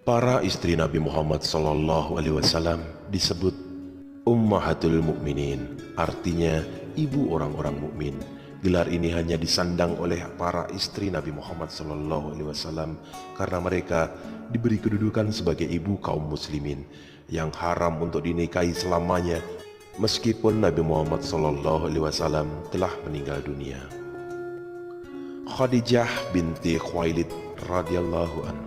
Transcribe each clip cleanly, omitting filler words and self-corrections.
Para istri Nabi Muhammad SAW disebut Ummahatul Mukminin, artinya ibu orang-orang mukmin. Gelar ini hanya disandang oleh para istri Nabi Muhammad SAW karena mereka diberi kedudukan sebagai ibu kaum muslimin yang haram untuk dinikahi selamanya meskipun Nabi Muhammad SAW telah meninggal dunia. Khadijah binti Khuwailid radhiyallahu anhu.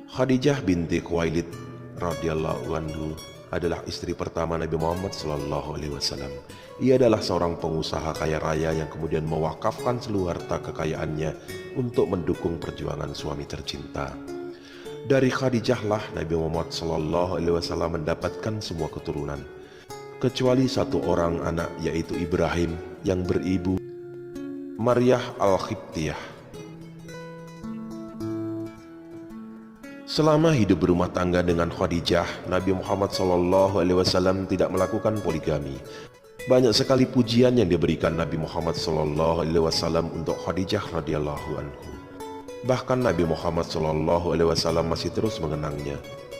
Khadijah binti Khuwailid radhiyallahu anhu adalah istri pertama Nabi Muhammad SAW. Ia adalah seorang pengusaha kaya raya yang kemudian mewakafkan seluruh harta kekayaannya untuk mendukung perjuangan suami tercinta. Dari Khadijah lah Nabi Muhammad SAW mendapatkan semua keturunan, kecuali satu orang anak, yaitu Ibrahim yang beribu Maryah al-Qibtiyah. Selama hidup berumah tangga dengan Khadijah, Nabi Muhammad SAW tidak melakukan poligami. Banyak sekali pujian yang diberikan Nabi Muhammad SAW untuk Khadijah radhiyallahu anhu. Bahkan Nabi Muhammad SAW masih terus mengenangnya,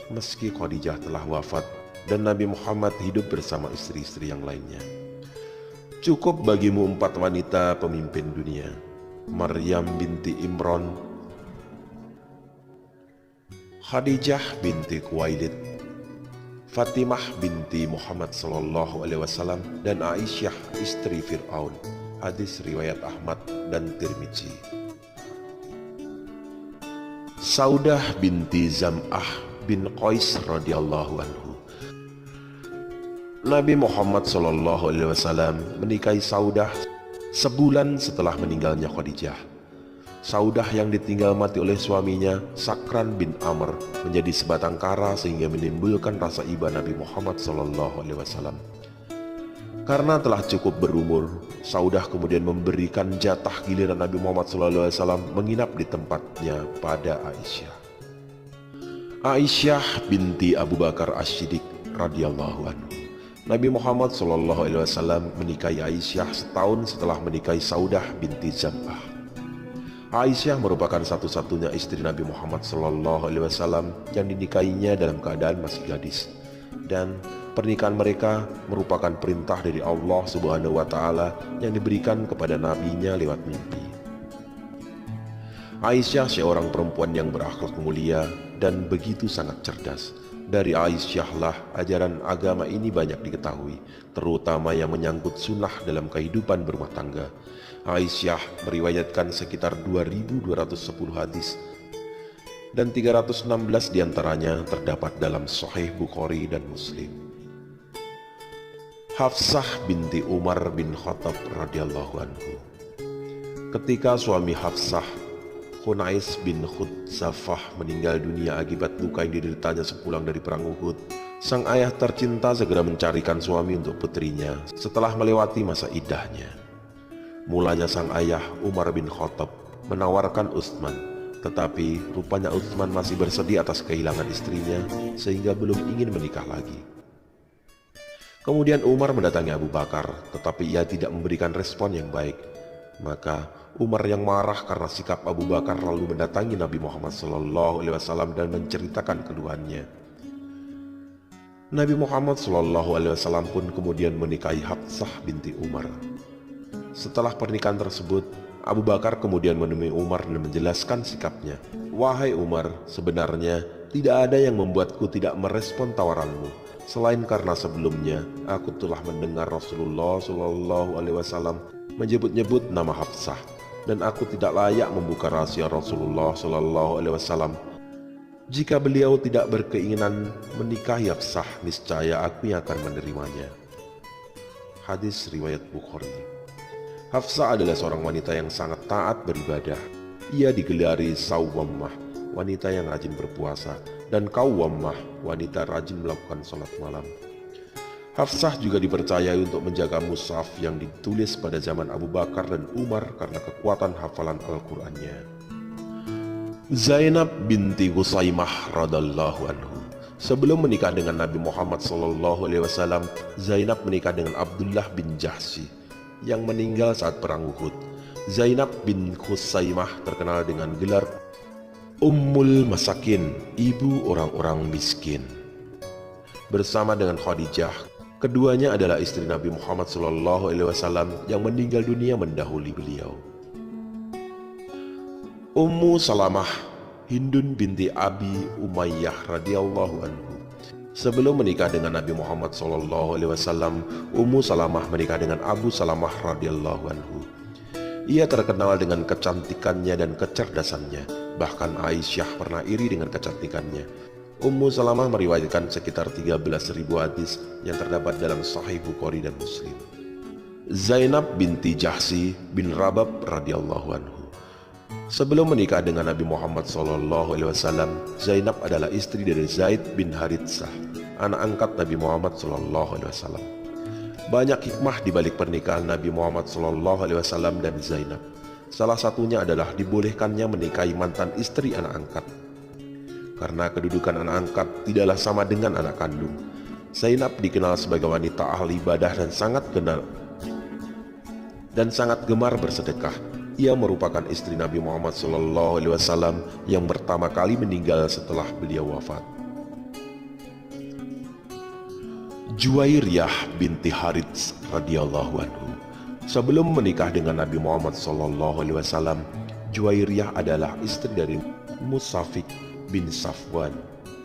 meski Khadijah telah wafat dan Nabi Muhammad hidup bersama istri-istri yang lainnya. Cukup bagimu 4 wanita pemimpin dunia: Maryam binti Imran, Khadijah binti Khuwailid, Fatimah binti Muhammad SAW, dan Aisyah istri Fir'aun. Hadis riwayat Ahmad dan Tirmidzi. Saudah binti Zam'ah bin Qais radhiyallahu anhu. Nabi Muhammad SAW menikahi Saudah sebulan setelah meninggalnya Khadijah. Saudah yang ditinggal mati oleh suaminya, Sakran bin Amr, menjadi sebatang kara sehingga menimbulkan rasa iba Nabi Muhammad SAW. Karena telah cukup berumur, Saudah kemudian memberikan jatah giliran Nabi Muhammad SAW menginap di tempatnya pada Aisyah. Aisyah binti Abu Bakar As-Siddiq radhiyallahu anhu. Nabi Muhammad SAW menikahi Aisyah setahun setelah menikahi Saudah binti Zam'ah. Aisyah merupakan satu-satunya istri Nabi Muhammad SAW yang dinikahinya dalam keadaan masih gadis, dan pernikahan mereka merupakan perintah dari Allah Subhanahu wa Ta'ala yang diberikan kepada nabinya lewat mimpi. Aisyah seorang perempuan yang berakhlak mulia dan begitu sangat cerdas. Dari Aisyah lah ajaran agama ini banyak diketahui, terutama yang menyangkut sunnah dalam kehidupan berumah tangga. Aisyah meriwayatkan sekitar 2.210 hadis, dan 316 diantaranya terdapat dalam Sahih Bukhari dan Muslim. Hafsah binti Umar bin Khattab radhiyallahu anhu. Ketika suami Hafsah, Hunais bin Khudzafah, meninggal dunia akibat luka yang dideritanya sepulang dari perang Uhud, sang ayah tercinta segera mencarikan suami untuk putrinya setelah melewati masa iddahnya. Mulanya sang ayah Umar bin Khattab menawarkan Utsman, tetapi rupanya Utsman masih bersedih atas kehilangan istrinya sehingga belum ingin menikah lagi. Kemudian Umar mendatangi Abu Bakar, tetapi ia tidak memberikan respon yang baik. Maka Umar yang marah karena sikap Abu Bakar lalu mendatangi Nabi Muhammad SAW dan menceritakan keluhannya. Nabi Muhammad SAW pun kemudian menikahi Hafsah binti Umar. Setelah pernikahan tersebut, Abu Bakar kemudian menemui Umar dan menjelaskan sikapnya. "Wahai Umar, sebenarnya tidak ada yang membuatku tidak merespon tawaranmu, selain karena sebelumnya aku telah mendengar Rasulullah SAW menyebut-nyebut nama Hafsah, dan aku tidak layak membuka rahasia Rasulullah SAW. Jika beliau tidak berkeinginan menikahi Hafsah, niscaya aku yang akan menerimanya." Hadis riwayat Bukhari. Hafsah adalah seorang wanita yang sangat taat beribadah. Ia digelari Sawwamah, wanita yang rajin berpuasa, dan Qawwamah, wanita rajin melakukan sholat malam. Hafsah juga dipercayai untuk menjaga mushaf yang ditulis pada zaman Abu Bakar dan Umar karena kekuatan hafalan Al-Qur'annya. Zainab binti Husaimah radhiyallahu anhu. Sebelum menikah dengan Nabi Muhammad SAW, Zainab menikah dengan Abdullah bin Jahsy yang meninggal saat perang Uhud. Zainab bin Husaimah terkenal dengan gelar Ummul Masakin, ibu orang-orang miskin. Bersama dengan Khadijah, keduanya adalah istri Nabi Muhammad SAW yang meninggal dunia mendahului beliau. Ummu Salamah, Hindun binti Abi Umayyah radhiyallahu anhu. Sebelum menikah dengan Nabi Muhammad SAW, Ummu Salamah menikah dengan Abu Salamah radhiyallahu anhu. Ia terkenal dengan kecantikannya dan kecerdasannya. Bahkan Aisyah pernah iri dengan kecantikannya. Ummu Salamah meriwayatkan sekitar 13.000 hadis yang terdapat dalam Sahih Bukhari dan Muslim. Zainab binti Jahsi bin Rabab radhiyallahu anhu. Sebelum menikah dengan Nabi Muhammad SAW, Zainab adalah istri dari Zaid bin Haritsah, anak angkat Nabi Muhammad SAW. Banyak hikmah di balik pernikahan Nabi Muhammad SAW dan Zainab. Salah satunya adalah dibolehkannya menikahi mantan istri anak angkat. Karena kedudukan anak angkat tidaklah sama dengan anak kandung. Zainab dikenal sebagai wanita ahli ibadah dan sangat gemar bersedekah. Ia merupakan istri Nabi Muhammad SAW yang pertama kali meninggal setelah beliau wafat. Juwairiyah binti Harits radhiyallahu anhu. Sebelum menikah dengan Nabi Muhammad SAW, Juwairiyah adalah istri dari Musafik bin Safwan.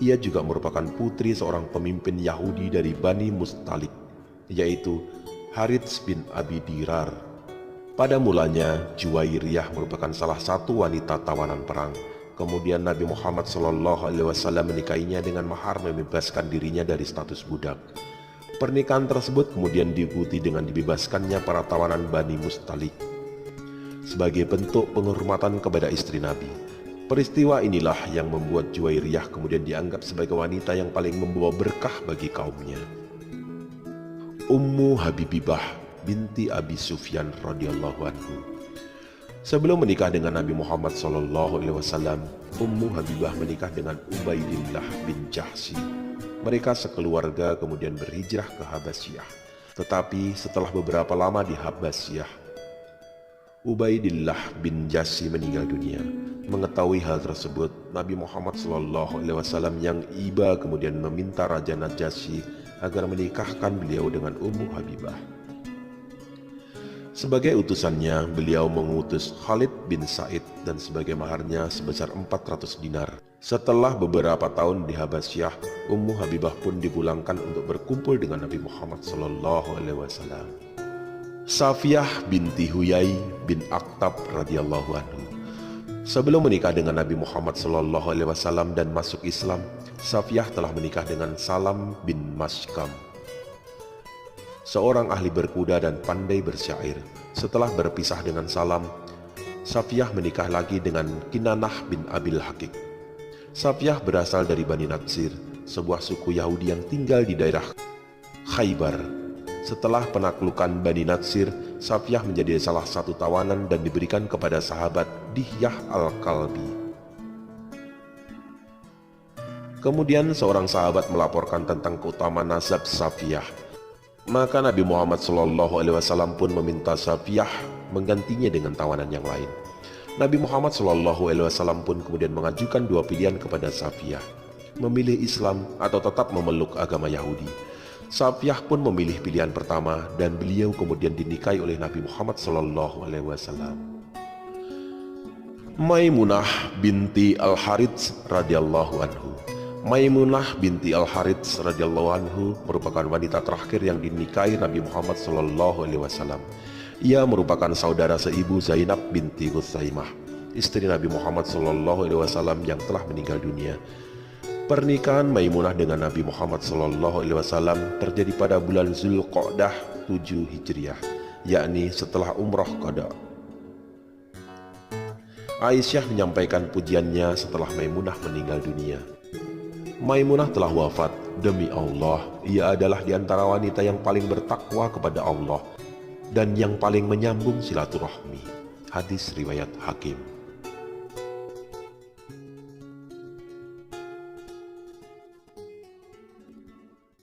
Ia juga merupakan putri seorang pemimpin Yahudi dari Bani Mustalik, yaitu Harits bin Abi Dirar. Pada mulanya, Juwairiyah merupakan salah satu wanita tawanan perang. Kemudian Nabi Muhammad SAW menikahinya dengan mahar membebaskan dirinya dari status budak. Pernikahan tersebut kemudian diikuti dengan dibebaskannya para tawanan Bani Mustalik sebagai bentuk penghormatan kepada istri Nabi. Peristiwa inilah yang membuat Juwairiyah kemudian dianggap sebagai wanita yang paling membawa berkah bagi kaumnya. Ummu Habibibah binti Abi Sufyan radhiyallahu anhu. Sebelum menikah dengan Nabi Muhammad SAW, Ummu Habibah menikah dengan Ubaidillah bin Jahsi. Mereka sekeluarga kemudian berhijrah ke Habasyah. Tetapi setelah beberapa lama di Habasyah, Ubaidillah bin Jahsi meninggal dunia. Mengetahui hal tersebut, Nabi Muhammad SAW yang iba kemudian meminta Raja Najasyi agar menikahkan beliau dengan Ummu Habibah. Sebagai utusannya, beliau mengutus Khalid bin Said dan sebagai maharnya sebesar 400 dinar. Setelah beberapa tahun di Habasyah, Ummu Habibah pun dipulangkan untuk berkumpul dengan Nabi Muhammad SAW. Safiyah binti Huyai bin Akhtab radhiyallahu anhu. Sebelum menikah dengan Nabi Muhammad SAW dan masuk Islam, Safiyah telah menikah dengan Salam bin Mashkam, seorang ahli berkuda dan pandai bersyair. Setelah berpisah dengan Salam, Safiyah menikah lagi dengan Kinanah bin Abil Hakik. Safiyah berasal dari Bani Natsir, sebuah suku Yahudi yang tinggal di daerah Khaybar. Setelah penaklukan Bani Natsir, Safiyah menjadi salah satu tawanan dan diberikan kepada sahabat Dihyah al-Kalbi. Kemudian seorang sahabat melaporkan tentang keutamaan nasab Safiyah. Maka Nabi Muhammad SAW pun meminta Safiyah menggantinya dengan tawanan yang lain. Nabi Muhammad SAW pun kemudian mengajukan dua pilihan kepada Safiyah, memilih Islam atau tetap memeluk agama Yahudi. Safiyah pun memilih pilihan pertama dan beliau kemudian dinikahi oleh Nabi Muhammad SAW. Maimunah binti Al-Harits radhiyallahu anhu. Maimunah binti Al-Harits radhiyallahu anhu merupakan wanita terakhir yang dinikahi Nabi Muhammad SAW. Ia merupakan saudara seibu Zainab binti Husaimah, istri Nabi Muhammad SAW yang telah meninggal dunia. Pernikahan Maimunah dengan Nabi Muhammad SAW terjadi pada bulan Zulqa'dah 7 Hijriah, yakni setelah umrah qada. Aisyah menyampaikan pujiannya setelah Maimunah meninggal dunia. Maimunah telah wafat. Demi Allah, ia adalah di antara wanita yang paling bertakwa kepada Allah dan yang paling menyambung silaturahmi. Hadis riwayat Hakim.